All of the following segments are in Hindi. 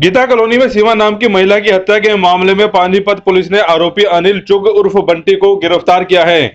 गीता कॉलोनी में सीमा नाम की महिला की हत्या के मामले में पानीपत पुलिस ने आरोपी अनिल चुग उर्फ बंटी को गिरफ्तार किया है।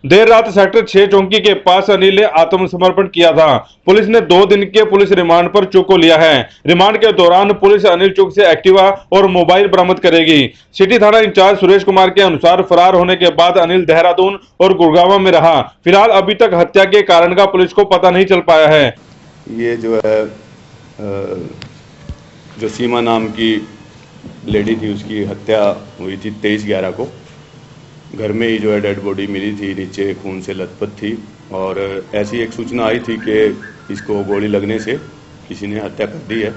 देर रात सेक्टर 6 चौकी के पास अनिल ने आत्मसमर्पण किया था। पुलिस ने 2 दिन के पुलिस रिमांड पर चुग को लिया है। रिमांड के दौरान पुलिस अनिल चुग से एक्टिवा और मोबाइल बरामद करेगी। सिटी थाना इंचार्ज सुरेश कुमार के अनुसार फरार होने के बाद अनिल देहरादून और गुड़गांव में रहा। फिलहाल अभी तक हत्या के कारण का पुलिस को पता नहीं चल पाया है। ये जो है जो सीमा नाम की लेडी थी उसकी हत्या हुई थी 23/11 को। घर में ही जो है डेड बॉडी मिली थी, नीचे खून से लथपथ थी और ऐसी एक सूचना आई थी कि इसको गोली लगने से किसी ने हत्या कर दी है,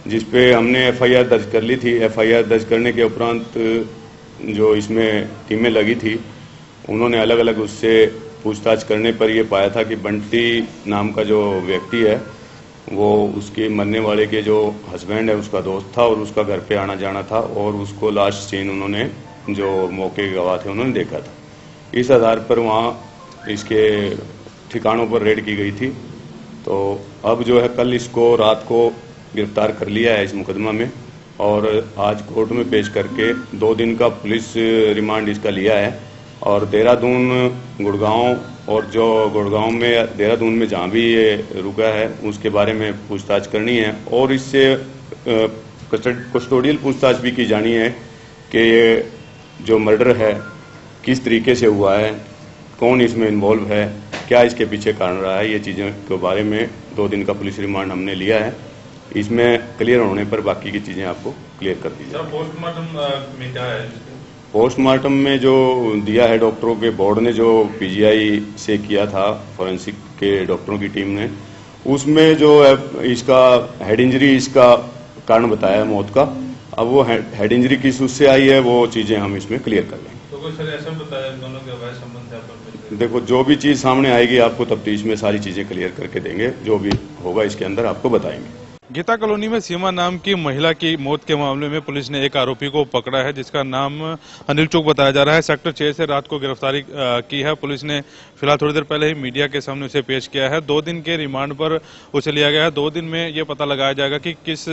जिस पे हमने एफआईआर दर्ज कर ली थी। एफआईआर दर्ज करने के उपरांत जो इसमें टीमें लगी थी उन्होंने अलग अलग उससे पूछताछ करने पर यह पाया था कि बंटी नाम का जो व्यक्ति है वो उसके मरने वाले के जो हस्बैंड है उसका दोस्त था और उसका घर पे आना जाना था और उसको लास्ट सीन उन्होंने जो मौके के गवाह थे उन्होंने देखा था। इस आधार पर वहाँ इसके ठिकानों पर रेड की गई थी। तो अब जो है कल इसको रात को गिरफ्तार कर लिया है इस मुकदमा में और आज कोर्ट में पेश करके 2 दिन का पुलिस रिमांड इसका लिया है और देहरादून, गुड़गांव और जो गुड़गांव में देहरादून में जहाँ भी ये रुका है उसके बारे में पूछताछ करनी है और इससे कस्टोडियल पूछताछ भी की जानी है कि ये जो मर्डर है किस तरीके से हुआ है, कौन इसमें इन्वॉल्व है, क्या इसके पीछे कारण रहा है। ये चीज़ों के बारे में 2 दिन का पुलिस रिमांड हमने लिया है। इसमें क्लियर होने पर बाकी की चीज़ें आपको क्लियर कर दी जाए। पोस्टमार्टम में क्या है? पोस्टमार्टम में जो दिया है डॉक्टरों के बोर्ड ने, जो पीजीआई से किया था फॉरेंसिक के डॉक्टरों की टीम ने, उसमें जो है इसका हेड इंजरी इसका कारण बताया है मौत का। अब वो हेड इंजरी किस उससे आई है वो चीजें हम इसमें क्लियर कर लेंगे। तो कोई सर ऐसा बताया दोनों के वैसे संबंध है? देखो जो भी चीज सामने आएगी आपको तफ्तीश में सारी चीजें क्लियर करके देंगे, जो भी होगा इसके अंदर आपको बताएंगे। गीता कॉलोनी में सीमा नाम की महिला की मौत के मामले में पुलिस ने एक आरोपी को पकड़ा है जिसका नाम अनिल चुग बताया जा रहा है। सेक्टर 6 से रात को गिरफ्तारी की है पुलिस ने। फिलहाल थोड़ी देर पहले ही मीडिया के सामने उसे पेश किया है। 2 दिन के रिमांड पर उसे लिया गया है। 2 दिन में यह पता लगाया जाएगा कि किस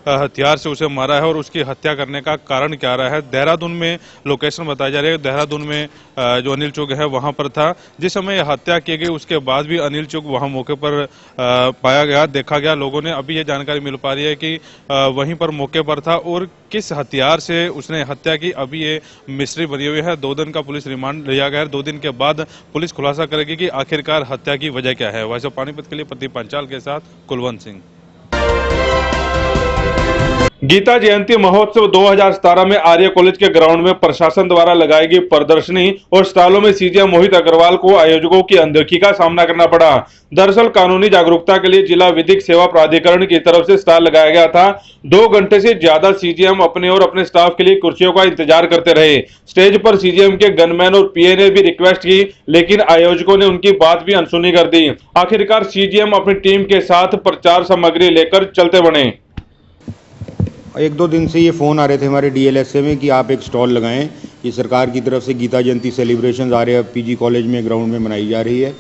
हथियार से उसे मारा है और उसकी हत्या करने का कारण क्या रहा है। देहरादून में लोकेशन बताई जा रही है। देहरादून में जो अनिल चुग है वहां पर था जिस समय हत्या की गई। उसके बाद भी अनिल चुग वहां मौके पर पाया गया, देखा गया। लोगों ने अभी ये जानकारी मिल पा रही है कि वहीं पर मौके पर था और किस हथियार से उसने हत्या की, अभी ये मिस्ट्री बनी हुई है। 2 दिन का पुलिस रिमांड लिया गया है। 2 दिन के बाद पुलिस खुलासा करेगी कि आखिरकार हत्या की वजह क्या है। वैसे पानीपत के लिए प्रदीप पंचाल के साथ कुलवंत सिंह। गीता जयंती महोत्सव 2017 में आर्य कॉलेज के ग्राउंड में प्रशासन द्वारा लगाई गई प्रदर्शनी और स्टॉलों में सीजीएम मोहित अग्रवाल को आयोजकों की अनदेखी का सामना करना पड़ा। दरअसल कानूनी जागरूकता के लिए जिला विधिक सेवा प्राधिकरण की तरफ से स्टॉल लगाया गया था। 2 घंटे से ज्यादा सीजीएम अपने और अपने स्टाफ के लिए कुर्सियों का इंतजार करते रहे। स्टेज पर सीजीएम के गनमैन और पीए ने भी रिक्वेस्ट की, लेकिन आयोजकों ने उनकी बात भी अनसुनी कर दी। आखिरकार सीजीएम अपनी टीम के साथ प्रचार सामग्री लेकर चलते बने। 1-2 दिन से ये फ़ोन आ रहे थे हमारे डीएलएसए में कि आप एक स्टॉल लगाएं कि सरकार की तरफ से गीता जयंती सेलिब्रेशन आर्य पीजी कॉलेज में ग्राउंड में मनाई जा रही है।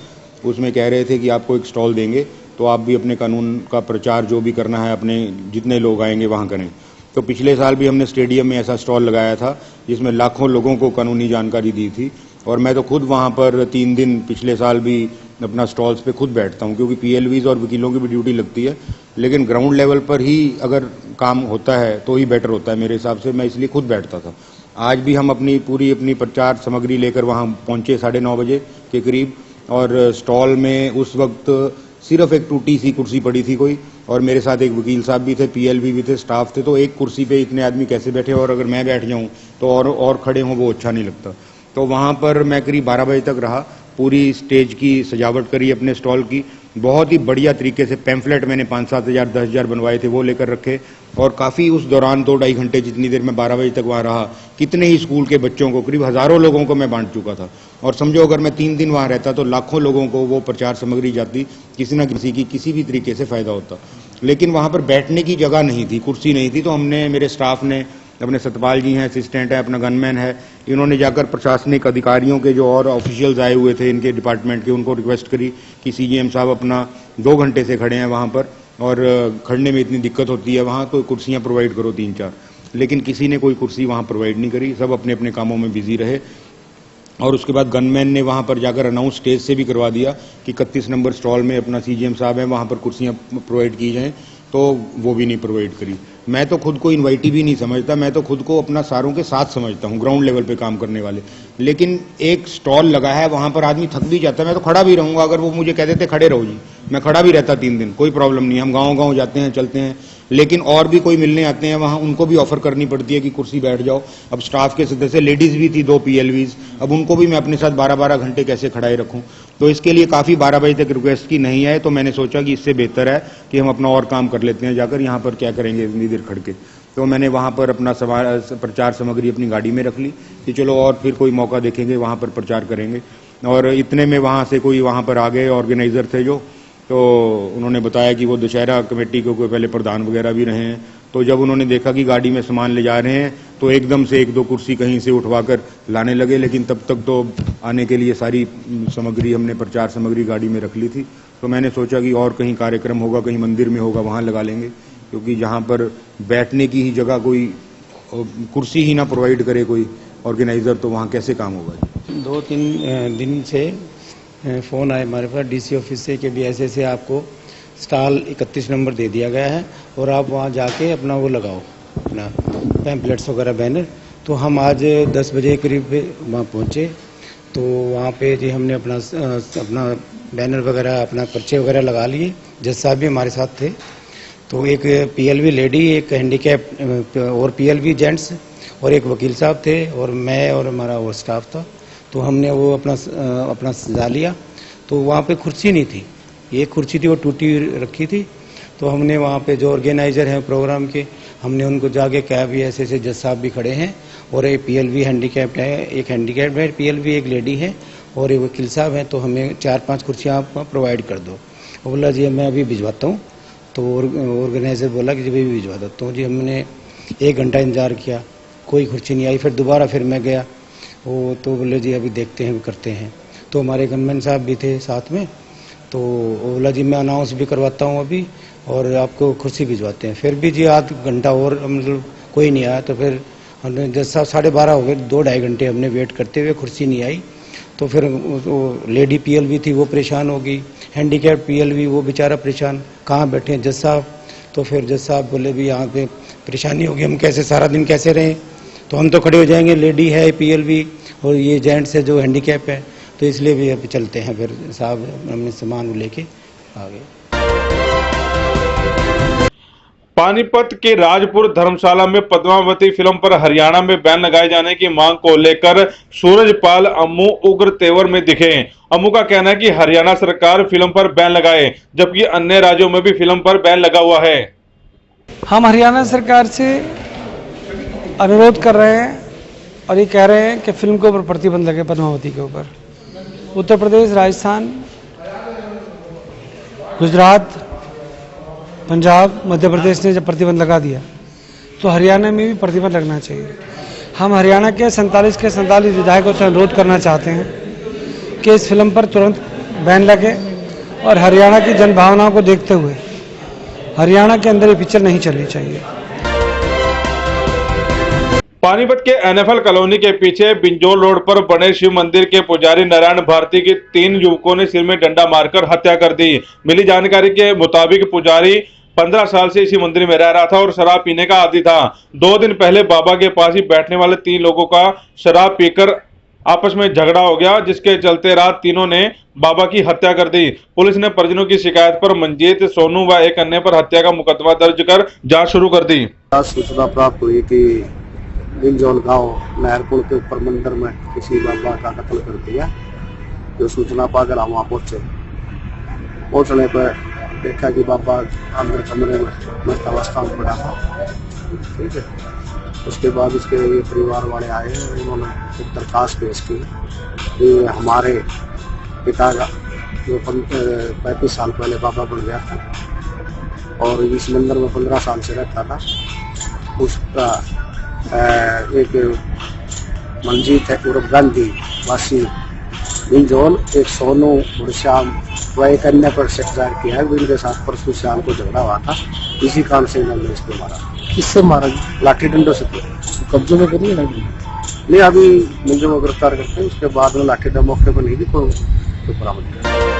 उसमें कह रहे थे कि आपको एक स्टॉल देंगे तो आप भी अपने कानून का प्रचार जो भी करना है अपने जितने लोग आएंगे वहाँ करें। तो पिछले साल भी हमने स्टेडियम में ऐसा स्टॉल लगाया था जिसमें लाखों लोगों को कानूनी जानकारी दी थी और मैं तो खुद वहाँ पर 3 दिन पिछले साल भी अपना स्टॉल्स पे खुद बैठता हूँ, क्योंकि पीएलवीज और वकीलों की भी ड्यूटी लगती है। लेकिन ग्राउंड लेवल पर ही अगर काम होता है तो ही बेटर होता है मेरे हिसाब से। मैं इसलिए खुद बैठता था। आज भी हम अपनी प्रचार सामग्री लेकर वहाँ पहुँचे 9:30 बजे के करीब और स्टॉल में उस वक्त सिर्फ एक टूटी सी कुर्सी पड़ी थी कोई, और मेरे साथ एक वकील साहब भी थे, पीएलवी भी थे, स्टाफ थे। तो एक कुर्सी पे इतने आदमी कैसे बैठे, और अगर मैं बैठ जाऊँ तो और खड़े हों वो अच्छा नहीं लगता। तो वहाँ पर मैं करीब 12 बजे तक रहा। पूरी स्टेज की सजावट करी अपने स्टॉल की, बहुत ही बढ़िया तरीके से। पैम्फलेट मैंने 5-7 हज़ार 10 हज़ार बनवाए थे वो लेकर रखे और काफ़ी उस दौरान 2-2.5 घंटे जितनी देर मैं 12 बजे तक वहाँ रहा, कितने ही स्कूल के बच्चों को, करीब हज़ारों लोगों को मैं बांट चुका था। और समझो अगर मैं 3 दिन वहाँ रहता तो लाखों लोगों को वो प्रचार सामग्री जाती, किसी न किसी की किसी भी तरीके से फ़ायदा होता। लेकिन वहाँ पर बैठने की जगह नहीं थी, कुर्सी नहीं थी। तो हमने, मेरे स्टाफ ने, अपने सतपाल जी हैं असिस्टेंट है, अपना गनमैन है, इन्होंने जाकर प्रशासनिक अधिकारियों के जो और ऑफिशियल्स आए हुए थे इनके डिपार्टमेंट के, उनको रिक्वेस्ट करी कि सीजीएम साहब अपना 2 घंटे से खड़े हैं वहाँ पर और खड़ने में इतनी दिक्कत होती है वहाँ, तो कुर्सियाँ प्रोवाइड करो 3-4। लेकिन किसी ने कोई कुर्सी वहाँ प्रोवाइड नहीं करी, सब अपने अपने कामों में बिजी रहे। और उसके बाद गनमैन ने वहाँ पर जाकर अनाउंस स्टेज से भी करवा दिया कि 31 नंबर स्टॉल में अपना सीजीएम साहब है, वहाँ पर कुर्सियाँ प्रोवाइड की जाएँ, तो वो भी नहीं प्रोवाइड करी। मैं तो खुद को इनवाइटी भी नहीं समझता, मैं तो खुद को अपना सारों के साथ समझता हूँ, ग्राउंड लेवल पे काम करने वाले। लेकिन एक स्टॉल लगा है, वहाँ पर आदमी थक भी जाता है, मैं तो खड़ा भी रहूँगा। अगर वो मुझे कह देते खड़े रहो जी, मैं खड़ा भी रहता 3 दिन, कोई प्रॉब्लम नहीं। हम गाँव जाते हैं, चलते हैं। लेकिन और भी कोई मिलने आते हैं वहाँ, उनको भी ऑफर करनी पड़ती है कि कुर्सी बैठ जाओ। अब स्टाफ के सदस्य लेडीज़ भी थी, 2 PLVs, अब उनको भी मैं अपने साथ 12-12 घंटे कैसे खड़ाए रखूँ। तो इसके लिए काफ़ी 12 बजे तक रिक्वेस्ट की नहीं आए, तो मैंने सोचा कि इससे बेहतर है कि हम अपना और काम कर लेते हैं जाकर, यहाँ पर क्या करेंगे इतनी देर खड़ के। तो मैंने वहाँ पर अपना प्रचार सामग्री अपनी गाड़ी में रख ली कि चलो और फिर कोई मौका देखेंगे, वहाँ पर प्रचार करेंगे। और इतने में वहाँ से कोई वहाँ पर आ गए ऑर्गेनाइज़र थे जो, तो उन्होंने बताया कि वो दशहरा कमेटी के कोई पहले प्रधान वगैरह भी रहे हैं। तो जब उन्होंने देखा कि गाड़ी में सामान ले जा रहे हैं, तो एकदम से 1-2 कुर्सी कहीं से उठवाकर लाने लगे। लेकिन तब तक तो आने के लिए सारी सामग्री, हमने प्रचार सामग्री गाड़ी में रख ली थी। तो मैंने सोचा कि और कहीं कार्यक्रम होगा, कहीं मंदिर में होगा, वहाँ लगा लेंगे, क्योंकि जहाँ पर बैठने की ही जगह कोई कुर्सी ही ना प्रोवाइड करे कोई ऑर्गेनाइज़र, तो वहाँ कैसे काम होगा। 2-3 दिन से फ़ोन आए हमारे पास डीसी ऑफिस से कि भी ऐसे आपको स्टॉल 31 नंबर दे दिया गया है और आप वहाँ जाके अपना वो लगाओ, अपना पैम्पलेट्स वगैरह, बैनर। तो हम आज 10 बजे करीब वहाँ पहुँचे। तो वहाँ पे जी हमने अपना बैनर वगैरह, अपना पर्चे वगैरह लगा लिए। जज साहब भी हमारे साथ थे। तो एक PLV लेडी, एक हैंडीकैप और PLV जेंट्स और एक वकील साहब थे, और मैं और हमारा और स्टाफ था। तो हमने वो अपना सजा लिया। तो वहाँ पे कुर्सी नहीं थी, एक कुर्सी थी वो टूटी रखी थी। तो हमने वहाँ पे जो ऑर्गेनाइजर हैं प्रोग्राम के, हमने उनको जाके कहा भी ऐसे जज साहब भी खड़े हैं और एक PLV हैंडीकैप्ड है, एक हैंडीकैप्ड है PLV, एक लेडी है और एक वकील साहब हैं। तो हमें 4-5 कुर्सियाँ आप प्रोवाइड कर दो। वो बोला जी मैं अभी भिजवाता हूँ। तो ऑर्गेनाइजर बोला कि जी अभी भिजवा देता हूँ जी। हमने 1 घंटा इंतजार किया, कोई कुर्सी नहीं आई। फिर दोबारा फिर मैं गया, वो तो बोले जी अभी देखते हैं, करते हैं। तो हमारे गनमैन साहब भी थे साथ में। तो वो बोला जी मैं अनाउंस भी करवाता हूँ अभी और आपको कुर्सी भिजवाते हैं। फिर भी जी आध घंटा और मतलब कोई नहीं आया। तो फिर हमने 12:30 हो गए, 2-2.5 घंटे हमने वेट करते हुए, कुर्सी नहीं आई। तो फिर वो लेडी PLV थी वो परेशान हो गई, हैंडीकैप PLV वो बेचारा परेशान, कहाँ बैठे हैं जज साहब। तो फिर जज साहब बोले भी यहाँ पे परेशानी होगी, हम कैसे सारा दिन कैसे रहें। तो हम तो खड़े हो जाएंगे, लेडी है PLV और ये जेंट्स है जो हैंडीकैप है। तो इसलिए भी अभी चलते हैं। फिर साहब हमने सामान लेके आ गए। पानीपत के राजपुर धर्मशाला में पद्मावती फिल्म पर हरियाणा में बैन लगाए जाने की मांग को लेकर सूरजपाल अम्मू उग्र तेवर में दिखे। अम्मू का कहना है कि हरियाणा सरकार फिल्म पर बैन लगाए, जबकि अन्य राज्यों में भी फिल्म पर बैन लगा हुआ है। हम हरियाणा सरकार से अनुरोध कर रहे हैं और ये कह रहे हैं कि फिल्म के ऊपर प्रतिबंध लगे, पद्मावती के ऊपर। उत्तर प्रदेश, राजस्थान, गुजरात, पंजाब, मध्य प्रदेश ने जब प्रतिबंध लगा दिया तो हरियाणा में भी प्रतिबंध लगना चाहिए। हम हरियाणा के 47 विधायकों से अनुरोध करना चाहते हैं कि इस फिल्म पर तुरंत बैन लगे और हरियाणा की जनभावनाओं को देखते हुए हरियाणा के अंदर ये पिक्चर नहीं चलनी चाहिए। पानीपत के NFL कॉलोनी के पीछे बिंजोल रोड पर बने शिव मंदिर के पुजारी नारायण भारती की 3 युवकों ने सिर में डंडा मारकर हत्या कर दी। मिली जानकारी के मुताबिक पुजारी 15 साल से इसी मंदिर में रह रहा था और शराब पीने का आदी था। 2 दिन पहले बाबा के पास ही बैठने वाले 3 लोगों का शराब पीकर आपस में झगड़ा हो गया, जिसके चलते रात तीनों ने बाबा की हत्या कर दी। पुलिस ने परिजनों की शिकायत पर मंजीत, सोनू व एक अन्य पर हत्या का मुकदमा दर्ज कर जांच शुरू कर दी। सूचना प्राप्त हुई कि बिंजोल गांव नहर पुल के ऊपर मंदिर में किसी बाबा का कत्ल कर दिया। जो सूचना पाकर हम वहाँ पहुँचे। पहुँचने पर देखा कि बाबा अंदर कमरे में मृत अवस्था में पड़ा था। ठीक है, उसके बाद इसके ये परिवार वाले आए, उन्होंने एक दरखास्त पेश की कि हमारे पिता का जो 35 साल पहले बाबा बन गया था और इस मंदिर में 15 साल से रहता था, उसका एक मंजीत है उर्फ गांधी वासी इन जोन एक सोनू मुरश्याम व एक अन्य पर शक जाहिर किया है। इनके साथ परसों शाम को झगड़ा हुआ था, इसी कारण से इन्होंने इसको मारा। किससे मारा? लाठी डंडों से किया। कब्जे में करिए ना। नहीं, अभी मुझे वो गिरफ्तार करते हैं, उसके बाद में लाठी डंडों मौके पर नहीं थी तो बरामद किया।